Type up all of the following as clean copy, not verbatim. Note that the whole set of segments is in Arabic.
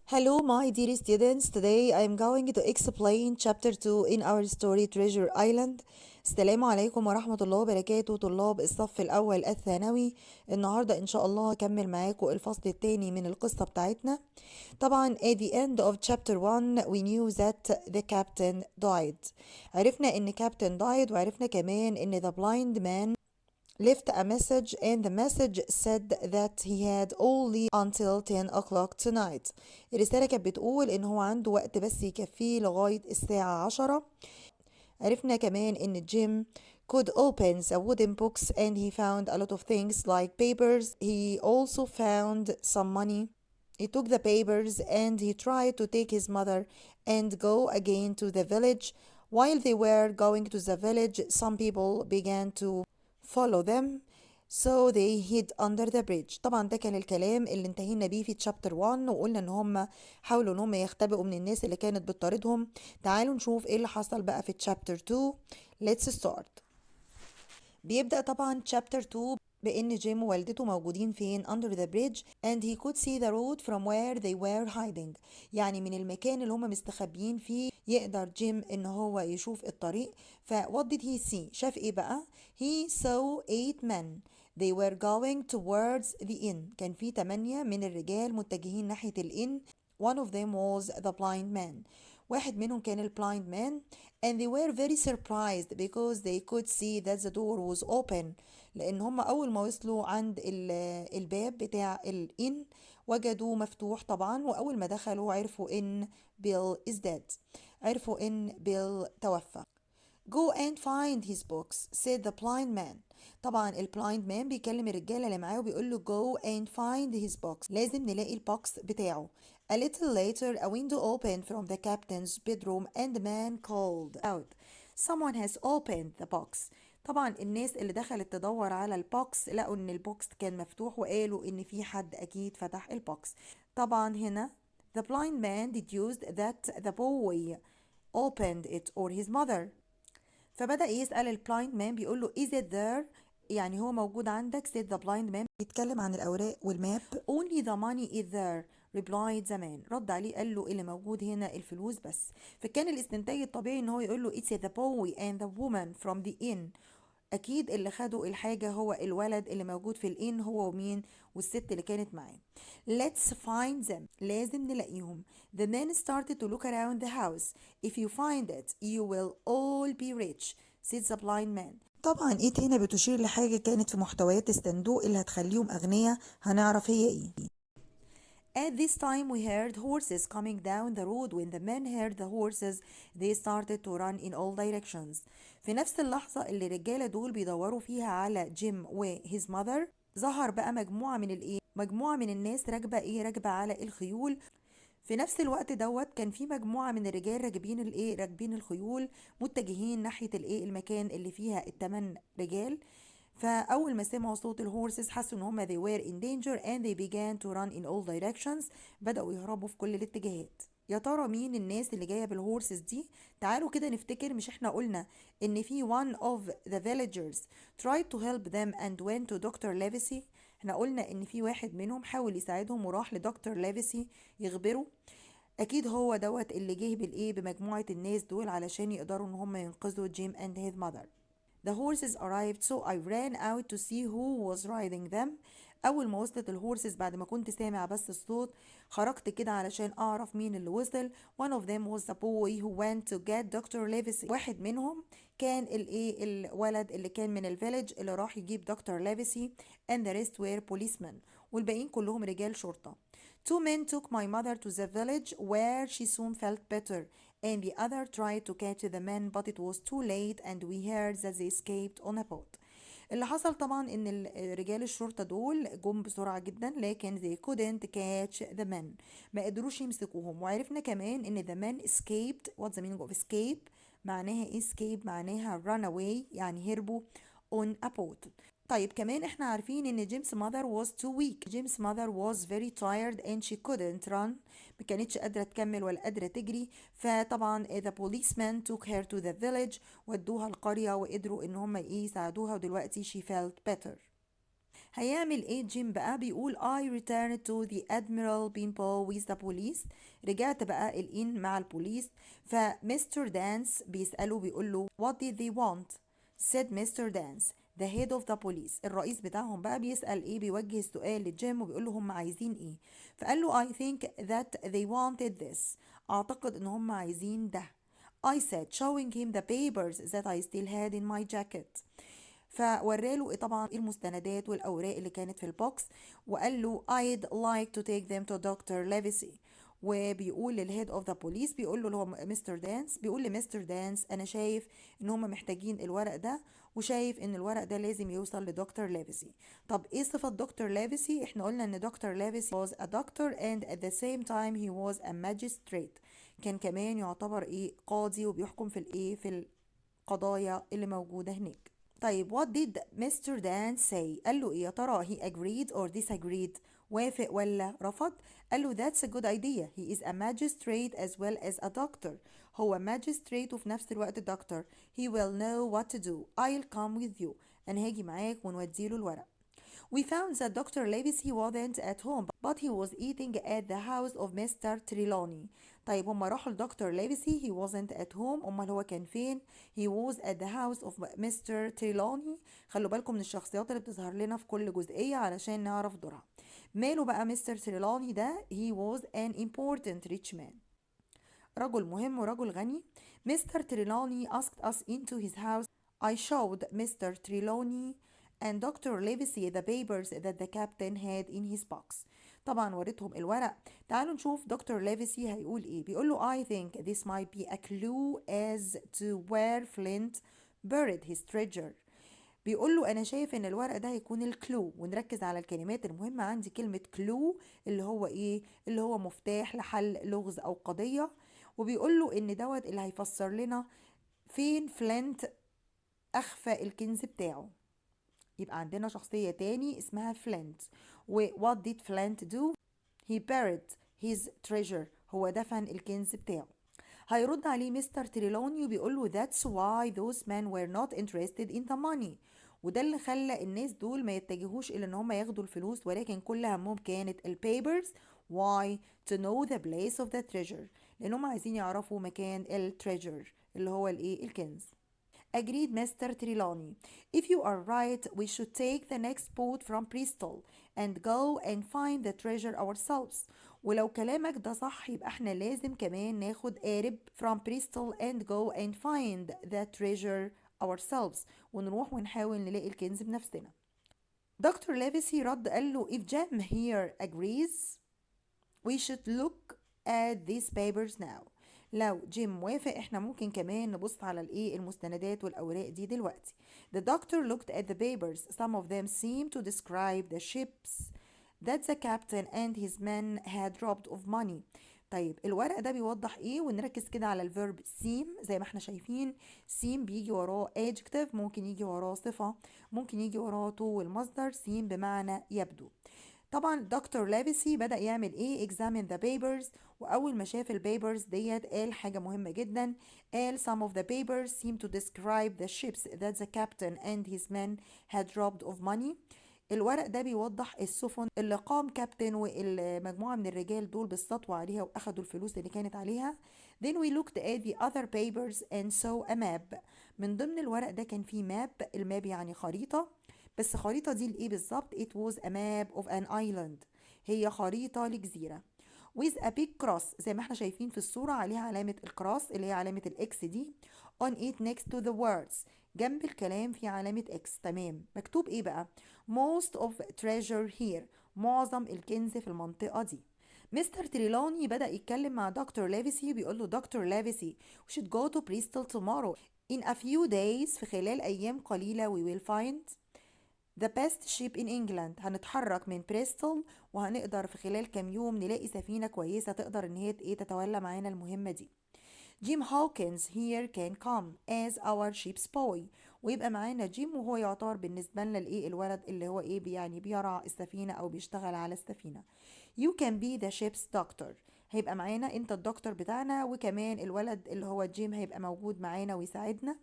Hello, my dear students. Today I am going to explain chapter 2 in our story Treasure Island. السلام عليكم ورحمة الله وبركاته طلاب الصف الأول الثانوي. النهاردة إن شاء الله هكمل معاكم الفصل الثاني من القصة بتاعتنا. طبعا at the end of chapter 1 we knew that the captain died. عرفنا إن captain died وعرفنا كمان إن the blind man left a message and the message said that he had only until 10 o'clock tonight. الرسالة كانت بتقول إن هو عنده وقت بس يكفيه لغاية الساعة 10. عرفنا كمان إن جيم could open a wooden box and he found a lot of things like papers. He also found some money. He took the papers and he tried to take his mother and go again to the village. While they were going to the village, some people began to follow them so they hid under the bridge. طبعا ده كان الكلام اللي انتهينا بيه في chapter 1 وقلنا ان هم حاولوا ان هم يختبئوا من الناس اللي كانت بتطاردهم. تعالوا نشوف ايه اللي حصل بقى في chapter 2. Let's start. بيبدأ طبعا chapter 2 بإن جيم ووالدته موجودين فين under the bridge and he could see the road from where they were hiding. يعني من المكان اللي هم مستخبيين فيه يقدر جيم إن هو يشوف الطريق. ف what did he see؟ شاف إيه بقى؟ He saw 8 men. They were going towards the inn. كان في 8 من الرجال متجهين ناحية الإن. One of them was the blind man. واحد منهم كان البلايند مان and they were very surprised because they could see that the door was open. لأن هم أول ما وصلوا عند الباب بتاع الإن وجدوه مفتوح طبعا، وأول ما دخلوا عرفوا إن بيل is dead. عرفوا إن بيل توفى. Go and find his books, said the blind man. طبعا البلايند مان بيكلم الرجالة اللي معاه وبيقول له go and find his books. لازم نلاقي البوكس بتاعه. A little later, a window opened from the captain's bedroom and the man called out, someone has opened the box. طبعا الناس اللي دخلت تدور على البوكس لقوا ان البوكس كان مفتوح وقالوا ان في حد اكيد فتح البوكس. طبعا هنا the blind man deduced that the boy opened it or his mother. فبدأ يسأل البلايند مان بيقول له is it there؟ يعني هو موجود عندك. said the blind man. بيتكلم عن الأوراق والماب. only the money is there replied the man. رد عليه قال له اللي موجود هنا الفلوس بس. فكان الاستنتاج الطبيعي ان هو يقول له it's the boy and the woman from the inn. اكيد اللي خدوا الحاجة هو الولد اللي موجود في الإن هو ومين والست اللي كانت معاه. Let's find them. لازم نلاقيهم. The men started to look around the house. If you find it, you will all be rich, said the blind man. طبعا ايه هنا بتشير لحاجة كانت في محتويات الصندوق اللي هتخليهم أغنياء. هنعرف هي ايه. At this time we heard horses coming down the road. When the men heard the horses, they started to run in all directions. في نفس اللحظة اللي الرجالة دول بيدوروا فيها على جيم و his mother ظهر بقى مجموعة من الناس راكبة على الخيول. في نفس الوقت دوت كان في مجموعة من الرجال راكبين الخيول متجهين ناحية المكان اللي فيها ال8 رجال. فأول ما سمعوا صوت الهورسز حسوا إن هما they were in danger and they began to run in all directions. بدأوا يهربوا في كل الاتجاهات. يا ترى مين الناس اللي جاية بالهورسز دي؟ تعالوا كده نفتكر. مش احنا قلنا إن في one of the villagers tried to help them and went to Dr. Levy. احنا قلنا إن في واحد منهم حاول يساعدهم وراح لدكتور ليفيسي يخبره. أكيد هو دوت اللي جه بمجموعة الناس دول علشان يقدروا إن هم ينقذوا جيم and his mother. The horses arrived so I ran out to see who was riding them. أول ما وصلت الهورسز بعد ما كنت سامع بس الصوت خرجت كده علشان أعرف مين اللي وصل. One of them was the boy who went to get Dr. Levy. واحد منهم كان الولد اللي كان من الفيلج اللي راح يجيب دكتور ليفيسي and the rest were policemen. والباقيين كلهم رجال شرطة. Two men took my mother to the village where she soon felt better. And the other tried to catch the men but it was too late and we heard that they escaped on a boat. اللي حصل طبعا ان رجال الشرطة دول جم بسرعة جدا لكن they couldn't catch the men. ما قدروش يمسكوهم. وعرفنا كمان ان the men escaped. What's the meaning of escape؟ معناها escape معناها run away يعني هربوا on a boat. طيب كمان احنا عارفين ان جيمس mother was too weak. جيمس mother was very tired and she couldn't run. ما كانتش قادرة تكمل ولا قادرة تجري. فطبعا the policeman took her to the village. ودوها القرية وقدروا ان هم يساعدوها ودلوقتي she felt better. هيعمل ايه جيم بقى؟ بيقول I returned to the Admiral Bimbo with the police. رجعت بقى الإن مع البوليس. فمستر دانس بيسأله بيقول له what did they want؟ said Mr. Dance the head of the police. الرئيس بتاعهم بقى بيسأل ايه، بيوجه السؤال لجيم وبيقول له هم عايزين ايه. فقال له I think that they wanted this. اعتقد ان هم عايزين ده. I said showing him the papers that I still had in my jacket. فوراله طبعا المستندات والاوراق اللي كانت في البوكس، وقال له I'd like to take them to Dr. Levy. وبيقول للهيد اوف ذا بوليس، بيقول له اللي هو مستر دانس، بيقول لمستر دانس انا شايف ان هم محتاجين الورق ده، وشايف ان الورق ده لازم يوصل لدكتور ليفيسي. طب ايه صفة دكتور ليفيسي؟ احنا قلنا ان دكتور ليفيسي was a doctor and at the same time he was a magistrate. كان كمان يعتبر ايه، قاضي، وبيحكم في الايه، في القضايا اللي موجودة هناك. طيب what did Mr. Dan say؟ قال له ايه يا ترى؟ he agreed or disagreed؟ وافق ولا رفض؟ قال له that's a good idea. He is a magistrate as well as a doctor. هو magistrate وفي نفس الوقت doctor. He will know what to do. I'll come with you. أنا هاجي معاك ونوديله الورق. We found that Dr. Levy wasn't at home, but he was eating at the house of Mr. Trelawney. طيب هما راحوا لدكتور ليفيسي. he wasn't at home. امال هو كان فين؟ he was at the house of Mr. Trelawney. خلوا بالكم من الشخصيات اللي بتظهر لنا في كل جزئية علشان نعرف دورها. ماله بقى مستر تريلاني ده؟ he was an important rich man. رجل مهم ورجل غني. Mr. Trelawney asked us into his house. I showed Mr. Trelawney and Dr. Livesey the papers that the captain had in his box. طبعا وريتهم الورق. تعالوا نشوف دكتور ليفيسي هيقول ايه. بيقول له I think this might be a clue as to where Flint buried his treasure. بيقول له انا شايف ان الورق ده هيكون الكلو. ونركز على الكلمات المهمة عندي. كلمة كلو اللي هو ايه؟ اللي هو مفتاح لحل لغز او قضية. وبيقول له ان دوت اللي هيفسر لنا فين فلينت اخفى الكنز بتاعه. يبقى عندنا شخصية تاني اسمها فلينت. و what did Flint do؟ he buried his treasure. هو دفن الكنز بتاعه. هيرد عليه مستر تريلوني وبيقول له that's why those men were not interested in the money. وده اللي خلى الناس دول ما يتجهوش الى ان هم ياخدوا الفلوس، ولكن كل همهم كانت البيبرز. why؟ to know the place of the treasure. لانهم عايزين يعرفوا مكان التريجر اللي هو الايه، الكنز. Agreed Mr. Trelawney. If you are right, we should take the next boat from Bristol and go and find the treasure ourselves. ولو كلامك ده صح يبقى احنا لازم كمان ناخد قارب from Bristol and go and find the treasure ourselves. ونروح ونحاول نلاقي الكنز بنفسنا. دكتور ليفيسي رد قال له if Jim here agrees we should look at these papers now. لو جيم موافق احنا ممكن كمان نبص على الايه، المستندات والاوراق دي دلوقتي. The doctor looked at the papers. Some of them seemed to describe the ships that the captain and his men had robbed of money. طيب الورق ده بيوضح ايه؟ ونركز كده على الفيرب seem. زي ما احنا شايفين seem بيجي وراه adjective، ممكن يجي وراه صفة، ممكن يجي وراه to والمصدر. seem بمعنى يبدو. طبعا دكتور ليفيسي بدأ يعمل ايه؟ examine the papers. واول ما شاف البيبرز ديت قال حاجة مهمة جدا. قال some of the papers seem to describe the ships that the captain and his men had robbed of money. الورق ده بيوضح السفن اللي قام كابتن والمجموعة من الرجال دول بالسطو عليها واخدوا الفلوس اللي كانت عليها. Then we looked at the other papers and saw a map. من ضمن الورق ده كان فيه ماب. الماب يعني خريطة، بس خريطة دي لإيه بالظبط؟ it was a map of an island. هي خريطة لجزيرة. with a big cross زي ما احنا شايفين في الصورة، عليها علامة الكروس اللي هي علامة الاكس دي. on it next to the words. جنب الكلام في علامة اكس. تمام. مكتوب ايه بقى؟ most of treasure here. معظم الكنز في المنطقة دي. مستر تريلوني بدأ يتكلم مع دكتور ليفيسي. بيقول له دكتور ليفيسي we should go to Bristol tomorrow. in a few days في خلال أيام قليلة we will find the best ship in England. هنتحرك من بريستول وهنقدر في خلال كام يوم نلاقي سفينة كويسة تقدر ان هي ايه، تتولى معانا المهمة دي. جيم هاوكنز here can come as our ship's boy. ويبقى معانا جيم وهو يعتبر بالنسبة لنا الايه، الولد اللي هو ايه، يعني بيرعى السفينة او بيشتغل على السفينة. you can be the ship's doctor. هيبقى معانا انت الدكتور بتاعنا، وكمان الولد اللي هو جيم هيبقى موجود معانا ويساعدنا.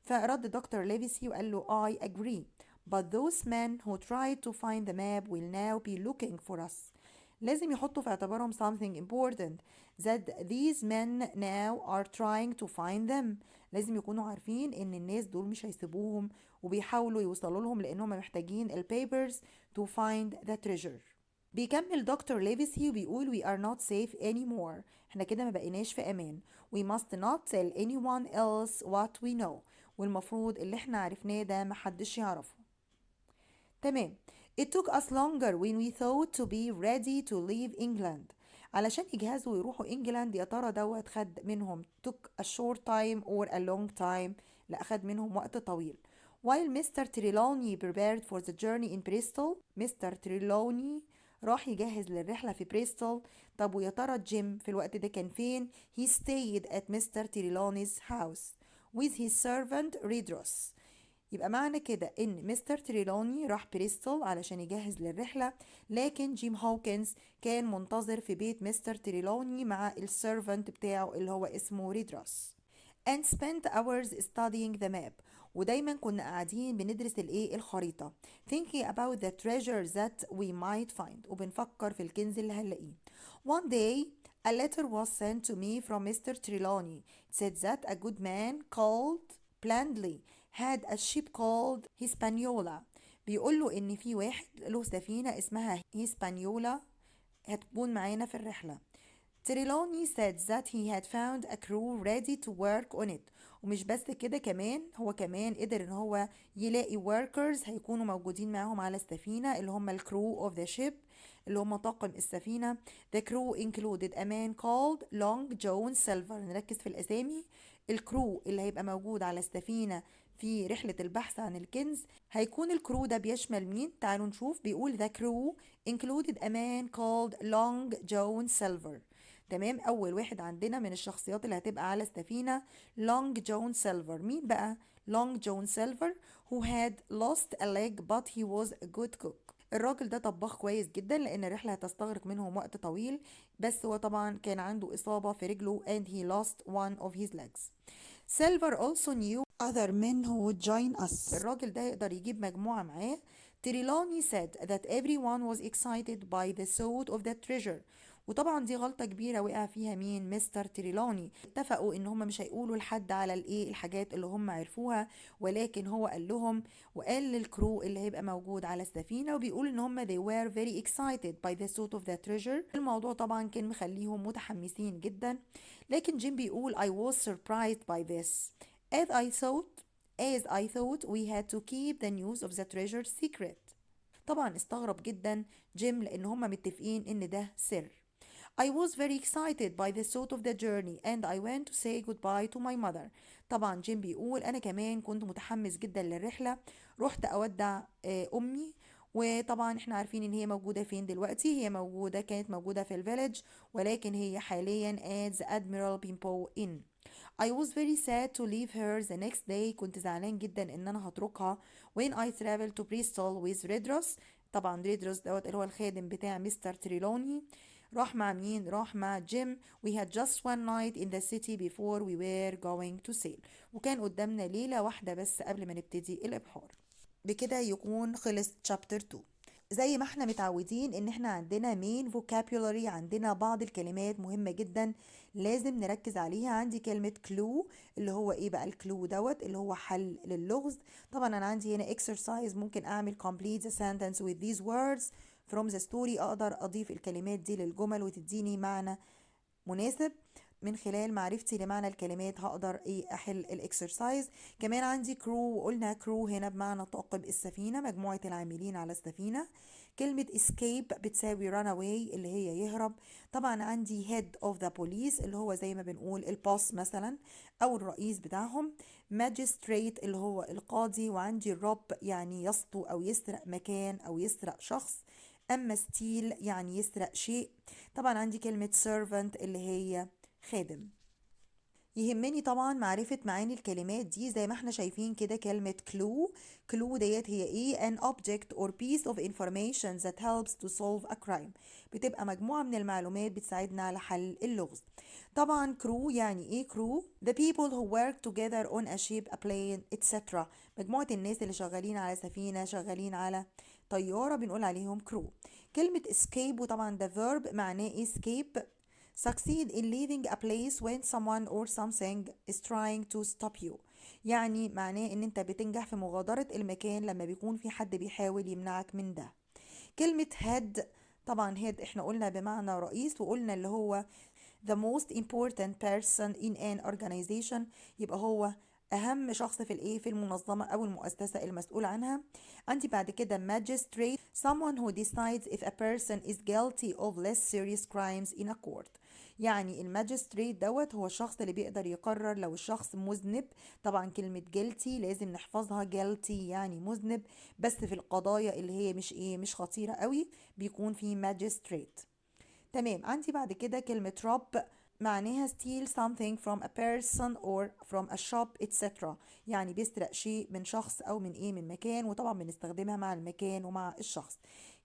فرد دكتور ليفيسي وقال له I agree but those men who tried to find the map will now be looking for us. لازم يحطوا في اعتبارهم something important that these men now are trying to find them. لازم يكونوا عارفين ان الناس دول مش هيسيبوهم وبيحاولوا يوصلوا لهم لانهم محتاجين papers to find the treasure. بيكمل دكتور ليفيسي وبيقول we are not safe anymore. احنا كده ما بقيناش في امان. we must not tell anyone else what we know. والمفروض اللي احنا عرفناه ده محدش يعرفه. تمام. It took us longer when we thought to be ready to leave England. علشان يجهزوا ويروحوا انجلاند، يا ترى دوت خد منهم took a short time or a long time؟ لا، خد منهم وقت طويل. While Mr. Trelawney prepared for the journey in Bristol. مستر تريلوني راح يجهز للرحلة في بريستول. طب ويا ترى جيم في الوقت ده كان فين؟ He stayed at Mr. Trelawney's house with his servant Redros. يبقى معنى كده ان مستر تريلوني راح بريستول علشان يجهز للرحلة، لكن جيم هوكنز كان منتظر في بيت مستر تريلوني مع السيرفنت بتاعه اللي هو اسمه ريدروس. and spent hours studying the map. ودايما كنا قاعدين بندرس الخريطة. thinking about the treasure that we might find. وبنفكر في الكنز اللي هنلاقيه. one day a letter was sent to me from Mr. Trelawney. It said that a good man called Blandly had a ship called Hispaniola. بيقول له ان في واحد له سفينة اسمها هيسبانيولا هتكون معانا في الرحلة. تريلوني said that he had found a crew ready to work on it. ومش بس كده، كمان هو كمان قدر ان هو يلاقي workers هيكونوا موجودين معاهم على السفينة اللي هم الكرو of the ship اللي هم طاقم السفينة. The crew included a man called Long John Silver. نركز في الأسامي. الكرو اللي هيبقى موجود على السفينة في رحلة البحث عن الكنز هيكون الكرو ده بيشمل مين؟ تعالوا نشوف. بيقول the crew included a man called Long John Silver. تمام. أول واحد عندنا من الشخصيات اللي هتبقى على السفينة لونج جون سيلفر. مين بقى لونج جون سيلفر؟ who had lost a leg but he was a good cook. الراجل ده طباخ كويس جدا لأن الرحلة هتستغرق منهم وقت طويل، بس هو طبعا كان عنده إصابة في رجله and he lost one of his legs. Silver also knew other men who would join us. الراجل ده يقدر يجيب مجموعة معاه. Trelawney said that everyone was excited by the thought of the treasure. وطبعا دي غلطة كبيرة وقع فيها مين؟ مستر تريلوني. اتفقوا ان هم مش هيقولوا لحد على الحاجات اللي هم عرفوها، ولكن هو قال لهم وقال للكرو اللي هيبقى موجود على السفينة، وبيقول ان هم they were very excited by the thought of the treasure. الموضوع طبعا كان مخليهم متحمسين جدا، لكن جيم بيقول I was surprised by this as I thought we had to keep the news of the treasure secret. طبعا استغرب جدا جيم لان هم متفقين ان ده سر. I was very excited by the thought of the journey and I went to say goodbye to my mother. طبعا جيم بيقول أنا كمان كنت متحمس جدا للرحلة، رحت أودع أمي. وطبعا احنا عارفين ان هي موجودة فين دلوقتي. هي كانت موجودة في الفيلج، ولكن هي حاليا at the Admiral Benbow Inn. I was very sad to leave her the next day. كنت زعلان جدا ان انا هتركها. when I traveled to Bristol with Redros. طبعا ريدروس دوت اللي هو الخادم بتاع مستر تريلوني. راح مع مين؟ راح مع جيم. We had just one night in the city before we were going to sail. وكان قدامنا ليلة واحدة بس قبل ما نبتدي الإبحار. بكده يكون خلص chapter 2. زي ما احنا متعودين ان احنا عندنا main vocabulary، عندنا بعض الكلمات مهمة جدا لازم نركز عليها. عندي كلمة clue اللي هو ايه بقى الكلو دوت اللي هو حل للغز. طبعا انا عندي هنا exercise ممكن اعمل complete the sentence with these words from the story. اقدر اضيف الكلمات دي للجمل وتديني معنى مناسب. من خلال معرفتي لمعنى الكلمات هقدر احل الاكسرسايز. كمان عندي كرو، وقلنا كرو هنا بمعنى طاقم السفينة، مجموعة العاملين على السفينة. كلمة escape بتساوي run away اللي هي يهرب. طبعا عندي head of the police اللي هو زي ما بنقول البوس مثلا او الرئيس بتاعهم. magistrate اللي هو القاضي. وعندي rob يعني يسطو او يسرق مكان او يسرق شخص. اما steal يعني يسرق شيء. طبعا عندي كلمة servant اللي هي خادم. يهمني طبعا معرفة معاني الكلمات دي زي ما احنا شايفين كده. كلمة clue ديت هي ايه؟ an object or piece of information that helps to solve a crime. بتبقى مجموعة من المعلومات بتساعدنا على حل اللغز. طبعا crew يعني ايه crew؟ the people who work together on a ship, a plane, etc. مجموعة الناس اللي شغالين على سفينة، شغالين على طيارة، بنقول عليهم crew. كلمة escape وطبعا ده verb معناه escape. succeed in leaving a place when someone or something is trying to stop you. يعني معناه ان انت بتنجح في مغادرة المكان لما بيكون في حد بيحاول يمنعك من ده. كلمة head، طبعا head احنا قلنا بمعنى رئيس، وقلنا اللي هو the most important person in an organization، يبقى هو اهم شخص في الايه، في المنظمه او المؤسسه المسؤول عنها. عندي بعد كده magistrate someone who decides if a person is guilty of less serious crimes in a court. يعني الماجستريت دوت هو الشخص اللي بيقدر يقرر لو الشخص مذنب. طبعا كلمة guilty لازم نحفظها، guilty يعني مذنب، بس في القضايا اللي هي مش ايه، مش خطيرة قوي، بيكون في magistrate. تمام. عندي بعد كده كلمة rob معناها steal something from a person or from a shop etc. يعني بيسرق شيء من شخص او من ايه، من مكان، وطبعا بنستخدمها مع المكان ومع الشخص.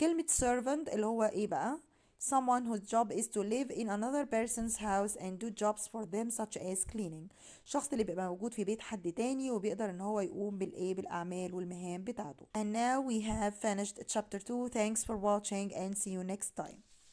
كلمة servant اللي هو ايه بقى؟ someone whose job is to live in another person's house and do jobs for them such as cleaning. شخص اللي بيبقى موجود في بيت حد تاني وبيقدر ان هو يقوم بالايه، بالاعمال والمهام بتاعته. And now we have finished chapter 2. Thanks for watching and see you next time.